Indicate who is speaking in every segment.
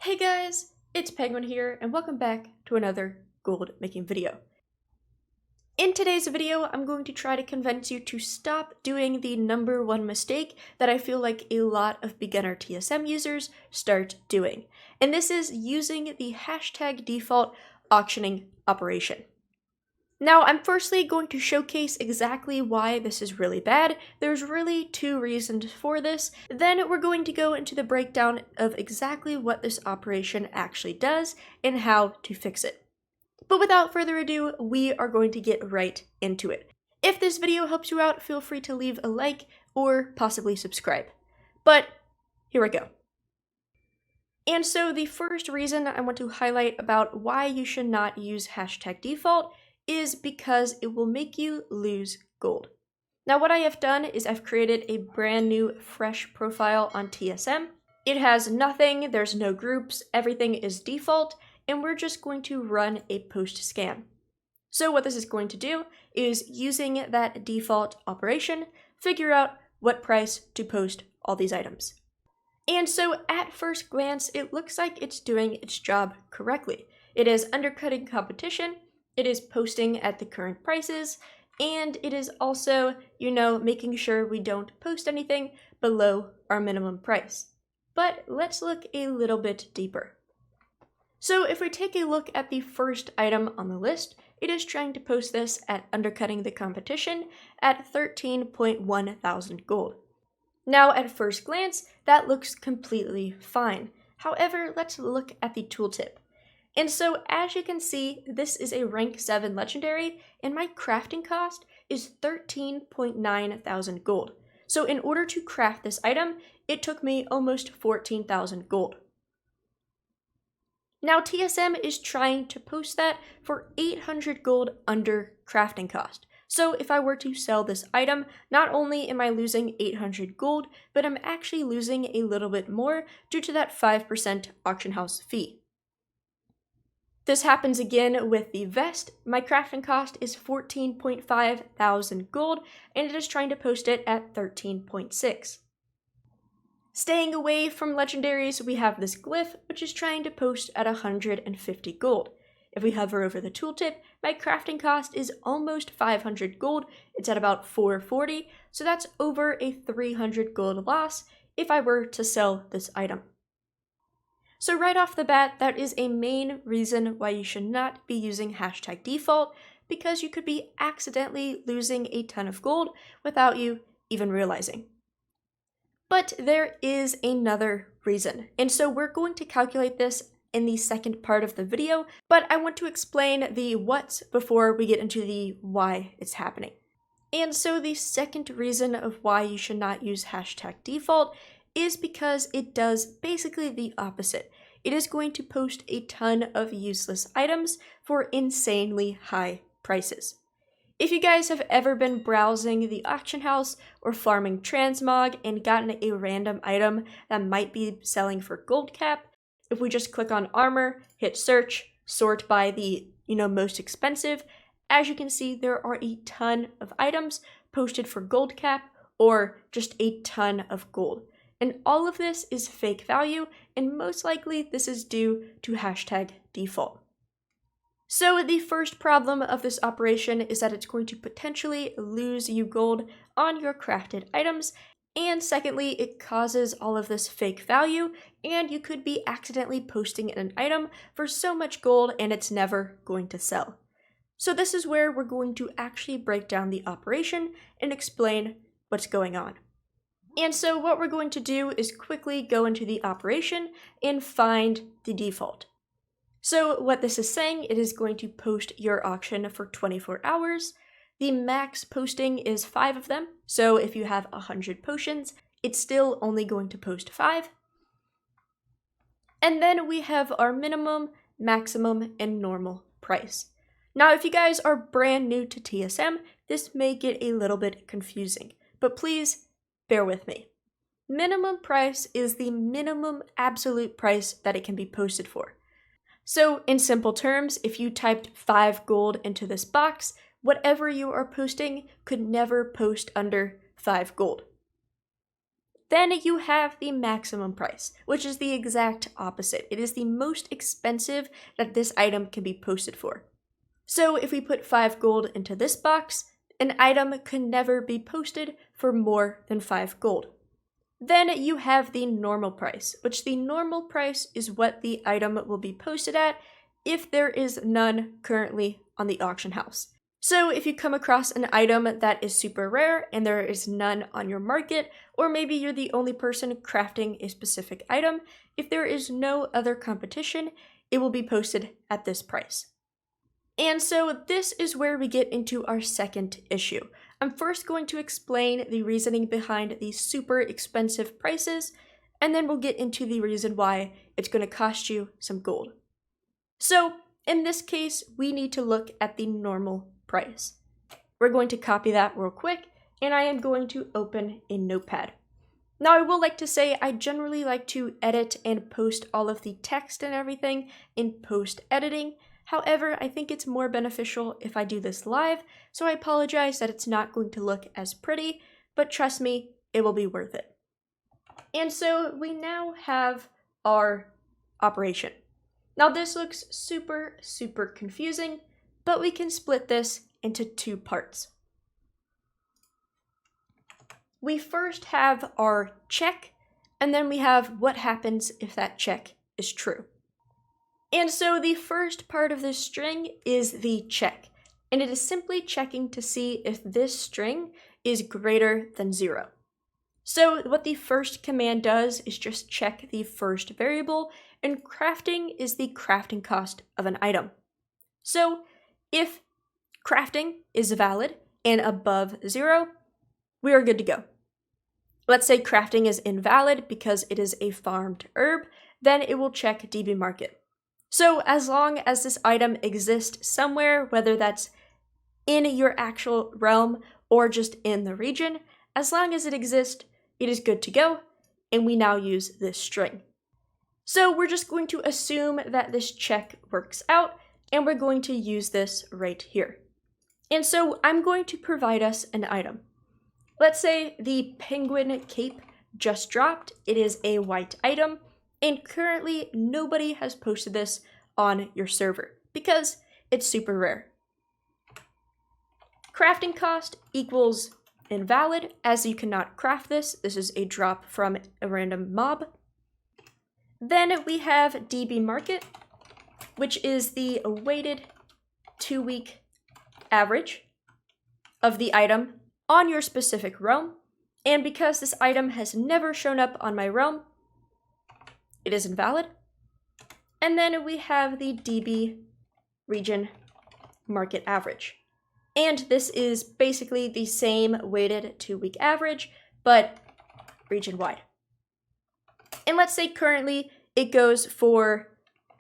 Speaker 1: Hey guys, it's Penguin here, and welcome back to another gold making video. In today's video, I'm going to try to convince you to stop doing the number one mistake that I feel like a lot of beginner TSM users start doing. And this is using the hashtag default auctioning operation. Now, I'm firstly going to showcase exactly why this is really bad. There's really two reasons for this. Then we're going to go into the breakdown of exactly what this operation actually does and how to fix it. But without further ado, we are going to get right into it. If this video helps you out, feel free to leave a like or possibly subscribe. But here we go. And so the first reason I want to highlight about why you should not use hashtag default is because it will make you lose gold. Now what I have done is I've created a brand new fresh profile on TSM. It has nothing, there's no groups, everything is default, and we're just going to run a post scan. So what this is going to do is, using that default operation, figure out what price to post all these items. And so at first glance, it looks like it's doing its job correctly. It is undercutting competition, it is posting at the current prices, and it is also, making sure we don't post anything below our minimum price. But let's look a little bit deeper. So if we take a look at the first item on the list, it is trying to post this at undercutting the competition at 13.1 thousand gold. Now at first glance, that looks completely fine. However, let's look at the tooltip. And so as you can see, this is a rank 7 legendary, and my crafting cost is 13.9 thousand gold. So in order to craft this item, it took me almost 14,000 gold. Now TSM is trying to post that for 800 gold under crafting cost. So if I were to sell this item, not only am I losing 800 gold, but I'm actually losing a little bit more due to that 5% auction house fee. This happens again with the vest. My crafting cost is 14.5 thousand gold, and it is trying to post it at 13.6. Staying away from legendaries, we have this glyph, which is trying to post at 150 gold. If we hover over the tooltip, my crafting cost is almost 500 gold. It's at about 440, so that's over a 300 gold loss if I were to sell this item. So right off the bat, that is a main reason why you should not be using hashtag default, because you could be accidentally losing a ton of gold without you even realizing. But there is another reason, and so we're going to calculate this in the second part of the video, but I want to explain the what before we get into the why it's happening. And so the second reason of why you should not use hashtag default is because it does basically the opposite. It is going to post a ton of useless items for insanely high prices. If you guys have ever been browsing the auction house or farming transmog and gotten a random item that might be selling for gold cap, if we just click on armor, hit search, sort by the most expensive, as you can see, there are a ton of items posted for gold cap or just a ton of gold. And all of this is fake value, and most likely this is due to hashtag default. So the first problem of this operation is that it's going to potentially lose you gold on your crafted items, and secondly, it causes all of this fake value, and you could be accidentally posting an item for so much gold and it's never going to sell. So this is where we're going to actually break down the operation and explain what's going on. And so what we're going to do is quickly go into the operation and find the default. So what this is saying, it is going to post your auction for 24 hours. The max posting is 5 of them. So if you have 100 potions, it's still only going to post 5. And then we have our minimum, maximum, and normal price. Now, if you guys are brand new to TSM, this may get a little bit confusing, but please bear with me. Minimum price is the minimum absolute price that it can be posted for. So in simple terms, if you typed 5 gold into this box, whatever you are posting could never post under 5 gold. Then you have the maximum price, which is the exact opposite. It is the most expensive that this item can be posted for. So if we put 5 gold into this box, an item could never be posted for more than 5 gold. Then you have the normal price, which the normal price is what the item will be posted at if there is none currently on the auction house. So if you come across an item that is super rare and there is none on your market, or maybe you're the only person crafting a specific item, if there is no other competition, it will be posted at this price. And so this is where we get into our second issue. I'm first going to explain the reasoning behind these super expensive prices, and then we'll get into the reason why it's going to cost you some gold. So in this case, we need to look at the normal price. We're going to copy that real quick, and I am going to open a notepad. Now I will like to say I generally like to edit and post all of the text and everything in post editing. However, I think it's more beneficial if I do this live, so I apologize that it's not going to look as pretty, but trust me, it will be worth it. And so we now have our operation. Now this looks super confusing, but we can split this into 2 parts. We first have our check, and then we have what happens if that check is true. And so the first part of this string is the check, and it is simply checking to see if this string is greater than 0. So what the first command does is just check the first variable, and crafting is the crafting cost of an item. So if crafting is valid and above 0, we are good to go. Let's say crafting is invalid because it is a farmed herb, then it will check DB market. So as long as this item exists somewhere, whether that's in your actual realm or just in the region, as long as it exists, it is good to go, and we now use this string. So we're just going to assume that this check works out, and we're going to use this right here. And so I'm going to provide us an item. Let's say the penguin cape just dropped. It is a white item, and currently nobody has posted this on your server because it's super rare. Crafting cost equals invalid, as you cannot craft this. This is a drop from a random mob. Then we have DB market, which is the weighted 2-week average of the item on your specific realm. And because this item has never shown up on my realm, it is invalid. And then we have the DB region market average. And this is basically the same weighted 2-week average, but region-wide. And let's say currently it goes for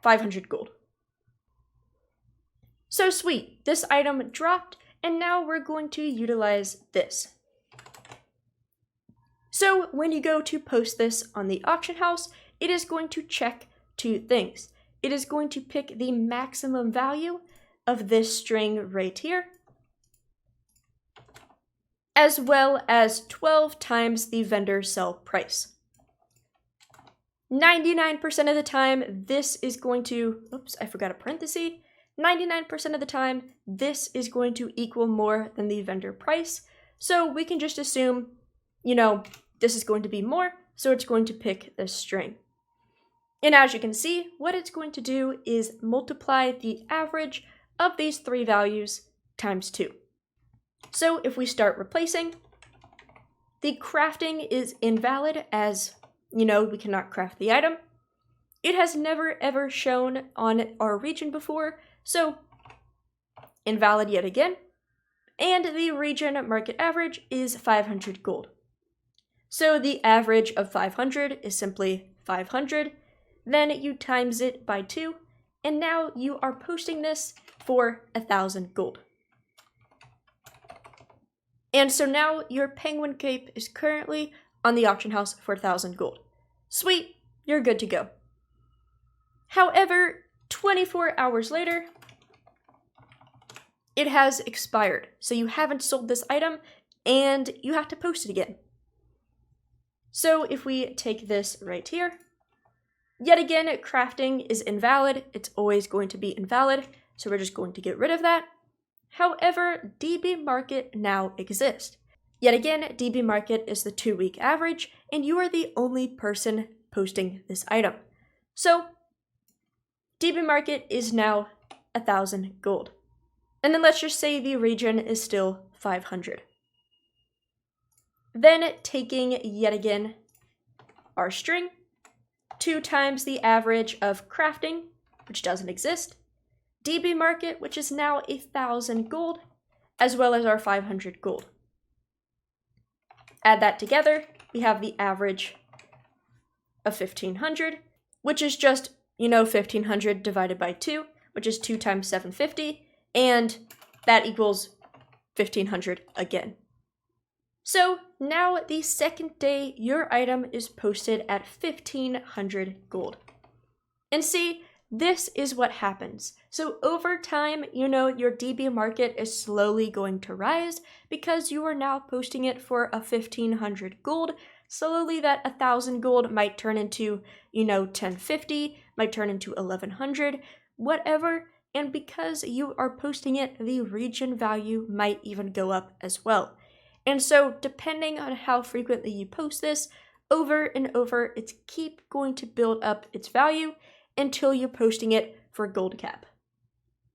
Speaker 1: 500 gold. So sweet, this item dropped, and now we're going to utilize this. So when you go to post this on the auction house, it is going to check 2 things. It is going to pick the maximum value of this string right here, as well as 12 times the vendor sell price. 99% of the time, this is going to, oops, I forgot a parenthesis. 99% of the time, this is going to equal more than the vendor price. So we can just assume, this is going to be more, so it's going to pick this string. And as you can see, what it's going to do is multiply the average of these 3 values times 2. So if we start replacing, the crafting is invalid as, we cannot craft the item. It has never ever shown on our region before, so invalid yet again. And the region market average is 500 gold. So the average of 500 is simply 500. Then you times it by 2, and now you are posting this for 1,000 gold. And so now your penguin cape is currently on the auction house for 1,000 gold. Sweet, you're good to go. However, 24 hours later, it has expired. So you haven't sold this item, and you have to post it again. So if we take this right here, yet again, crafting is invalid. It's always going to be invalid, so we're just going to get rid of that. However, DB Market now exists. Yet again, DB Market is the 2-week average, and you are the only person posting this item. So DB Market is now 1,000 gold. And then let's just say the region is still 500. Then taking yet again our string, 2 times the average of crafting, which doesn't exist, DB Market, which is now 1,000 gold, as well as our 500 gold. Add that together, we have the average of 1,500, which is just, 1,500 divided by 2, which is 2 times 750, and that equals 1,500 again. So now the second day, your item is posted at 1,500 gold. And see, this is what happens. So over time, your DB market is slowly going to rise because you are now posting it for a 1,500 gold. Slowly that 1,000 gold might turn into, 1,050, might turn into 1,100, whatever. And because you are posting it, the region value might even go up as well. And so depending on how frequently you post this, over and over, it's keep going to build up its value until you're posting it for gold cap.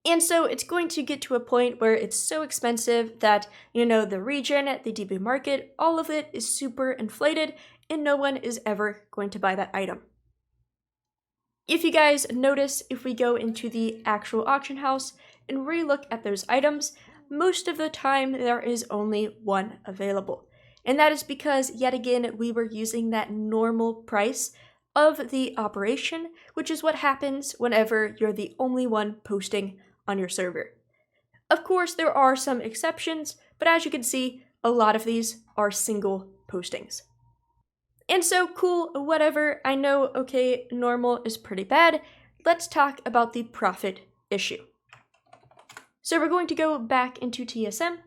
Speaker 1: And so it's going to get to a point where it's so expensive that, the region, the DB market, all of it is super inflated and no one is ever going to buy that item. If you guys notice, if we go into the actual auction house and relook at those items, most of the time there is only one available. And that is because, yet again, we were using that normal price of the operation, which is what happens whenever you're the only one posting on your server. Of course, there are some exceptions, but as you can see, a lot of these are single postings. And so, cool, whatever, I know, okay, normal is pretty bad. Let's talk about the profit issue. So we're going to go back into TSM,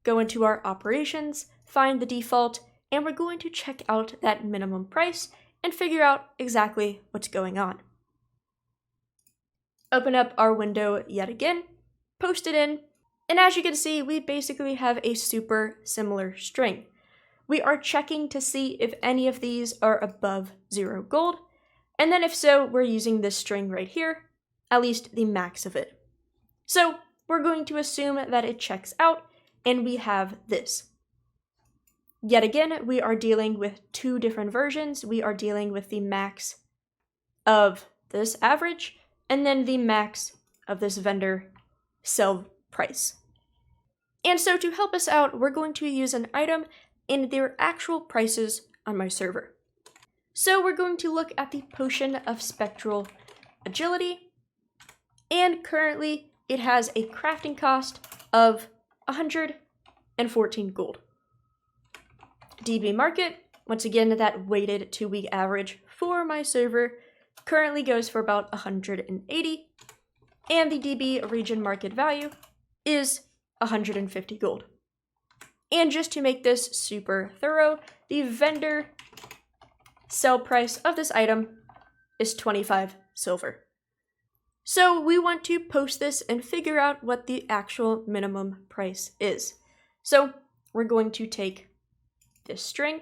Speaker 1: go into our operations, find the default, and we're going to check out that minimum price and figure out exactly what's going on. Open up our window yet again, post it in, and as you can see, we basically have a super similar string. We are checking to see if any of these are above 0 gold, and then if so, we're using this string right here, at least the max of it. So we're going to assume that it checks out, and we have this. Yet again, we are dealing with 2 different versions. We are dealing with the max of this average, and then the max of this vendor sell price. And so to help us out, we're going to use an item in their actual prices on my server. So we're going to look at the Potion of Spectral Agility, and currently it has a crafting cost of 114 gold. DB market, once again, that weighted 2-week average for my server, currently goes for about 180, and the DB region market value is 150 gold. And just to make this super thorough, the vendor sell price of this item is 25 silver. So we want to post this and figure out what the actual minimum price is. So we're going to take this string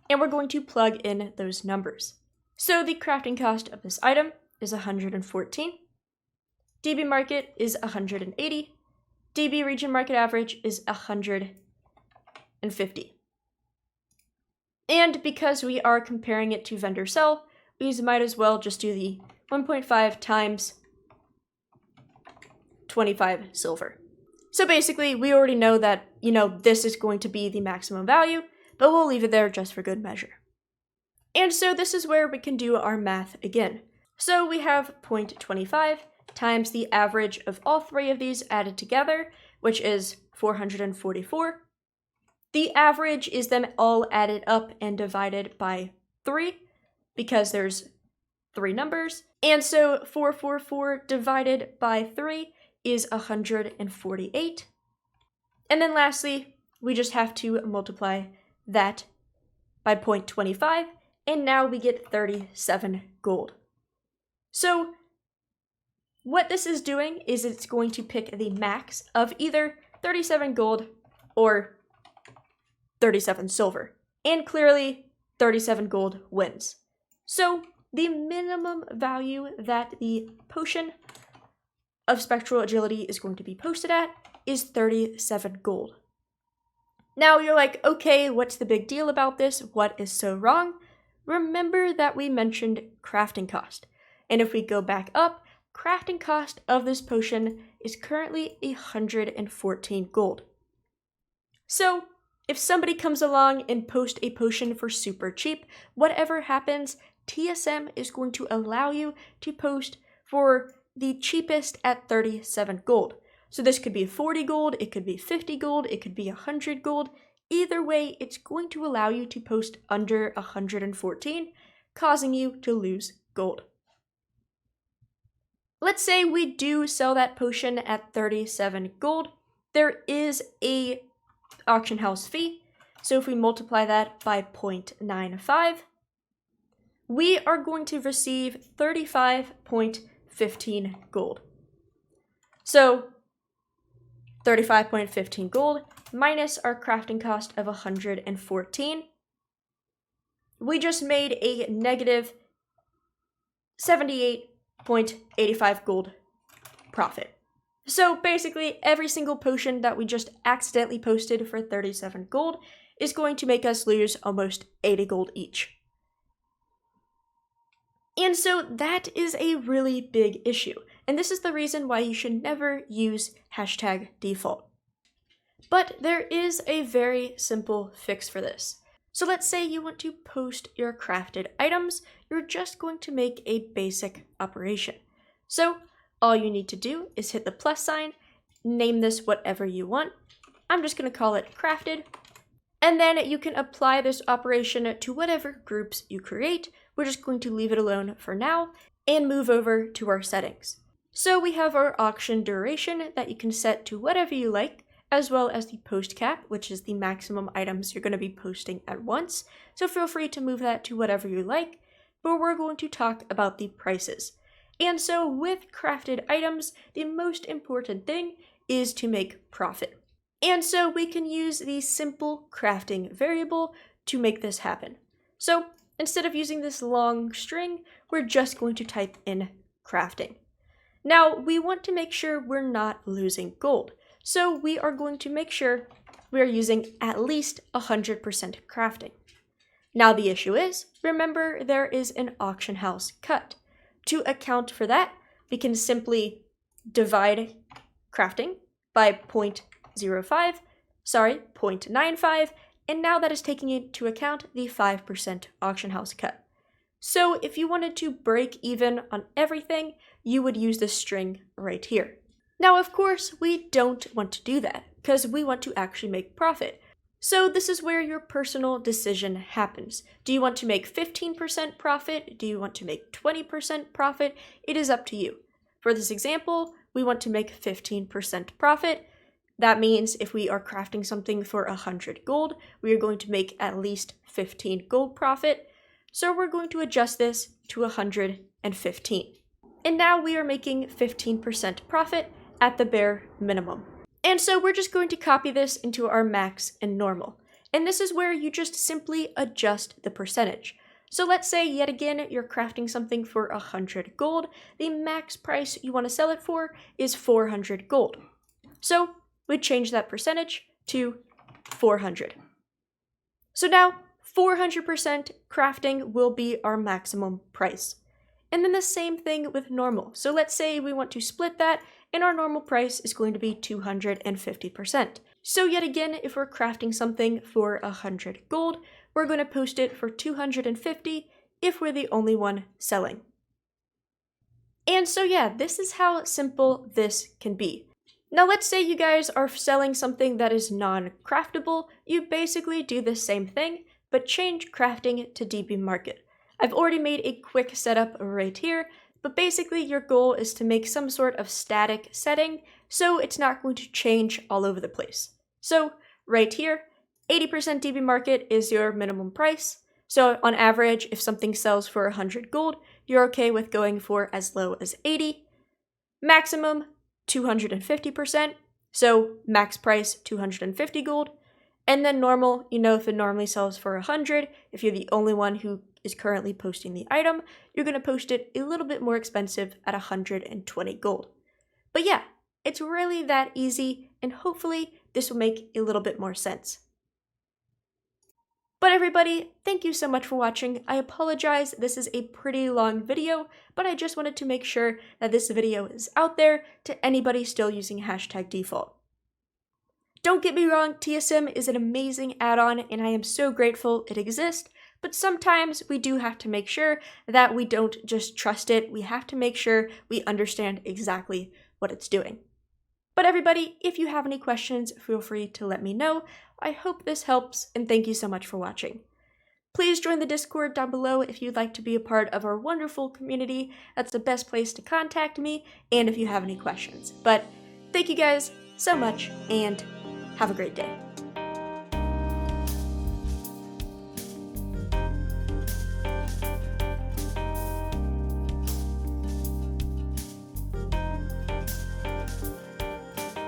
Speaker 1: and we're going to plug in those numbers. So the crafting cost of this item is 114. DB market is 180. DB region market average is 150. And because we are comparing it to vendor sell, we might as well just do the 1.5 times 25 silver. So basically, we already know that, this is going to be the maximum value, but we'll leave it there just for good measure. And so this is where we can do our math again. So we have 0.25 times the average of all 3 of these added together, which is 444. The average is then all added up and divided by 3, because there's 3 numbers. And so 444 divided by 3 is 148. And then lastly, we just have to multiply that by 0.25, and now we get 37 gold. So what this is doing is it's going to pick the max of either 37 gold or 37 silver. And clearly 37 gold wins. So the minimum value that the potion of spectral agility is going to be posted at is 37 gold. Now you're like, okay, what's the big deal about this? What is so wrong? Remember that we mentioned crafting cost. And if we go back up, crafting cost of this potion is currently 114 gold. So if somebody comes along and posts a potion for super cheap, whatever happens, TSM is going to allow you to post for the cheapest at 37 gold. So this could be 40 gold, it could be 50 gold, it could be 100 gold. Either way, it's going to allow you to post under 114, causing you to lose gold. Let's say we do sell that potion at 37 gold. There is a auction house fee. So if we multiply that by 0.95, we are going to receive 35.15 gold. So 35.15 gold minus our crafting cost of 114. We just made a negative 78.85 gold profit. So basically, every single potion that we just accidentally posted for 37 gold is going to make us lose almost 80 gold each. And so that is a really big issue. And this is the reason why you should never use #default. But there is a very simple fix for this. So let's say you want to post your crafted items, you're just going to make a basic operation. So all you need to do is hit the plus sign, name this whatever you want. I'm just going to call it crafted. And then you can apply this operation to whatever groups you create. We're just going to leave it alone for now and move over to our settings. So we have our auction duration that you can set to whatever you like, as well as the post cap, which is the maximum items you're going to be posting at once. So feel free to move that to whatever you like, but we're going to talk about the prices. And so with crafted items, the most important thing is to make profit. And so we can use the simple crafting variable to make this happen. So instead of using this long string, we're just going to type in crafting. Now we want to make sure we're not losing gold. So we are going to make sure we are using at least 100% crafting. Now the issue is, remember there is an auction house cut. To account for that, we can simply divide crafting by 0.95, and now that is taking into account the 5% auction house cut. So if you wanted to break even on everything, you would use this string right here. Now, of course, we don't want to do that because we want to actually make profit. So this is where your personal decision happens. Do you want to make 15% profit? Do you want to make 20% profit? It is up to you. For this example, we want to make 15% profit. That means if we are crafting something for 100 gold, we are going to make at least 15 gold profit. So we're going to adjust this to 115. And now we are making 15% profit at the bare minimum. And so we're just going to copy this into our max and normal. And this is where you just simply adjust the percentage. So let's say yet again, you're crafting something for 100 gold. The max price you want to sell it for is 400 gold. So we change that percentage to 400. So now 400% crafting will be our maximum price. And then the same thing with normal. So let's say we want to split that, and our normal price is going to be 250%. So yet again, if we're crafting something for 100 gold, we're going to post it for 250 if we're the only one selling. And so yeah, this is how simple this can be. Now let's say you guys are selling something that is non-craftable. You basically do the same thing, but change crafting to DB Market. I've already made a quick setup right here, but basically your goal is to make some sort of static setting so it's not going to change all over the place. So right here, 80% DB market is your minimum price. So on average, if something sells for 100 gold, you're okay with going for as low as 80. Maximum, 250%. So max price, 250 gold. And then normal, if it normally sells for 100, if you're the only one who is currently posting the item, you're going to post it a little bit more expensive at 120 gold. But yeah, it's really that easy, and hopefully this will make a little bit more sense. But everybody, thank you so much for watching. I apologize, this is a pretty long video, but I just wanted to make sure that this video is out there to anybody still using #default. Don't get me wrong, TSM is an amazing add-on, and I am so grateful it exists, but sometimes we do have to make sure that we don't just trust it. We have to make sure we understand exactly what it's doing. But everybody, if you have any questions, feel free to let me know. I hope this helps, and thank you so much for watching. Please join the Discord down below if you'd like to be a part of our wonderful community. That's the best place to contact me, and if you have any questions. But thank you guys so much, and have a great day.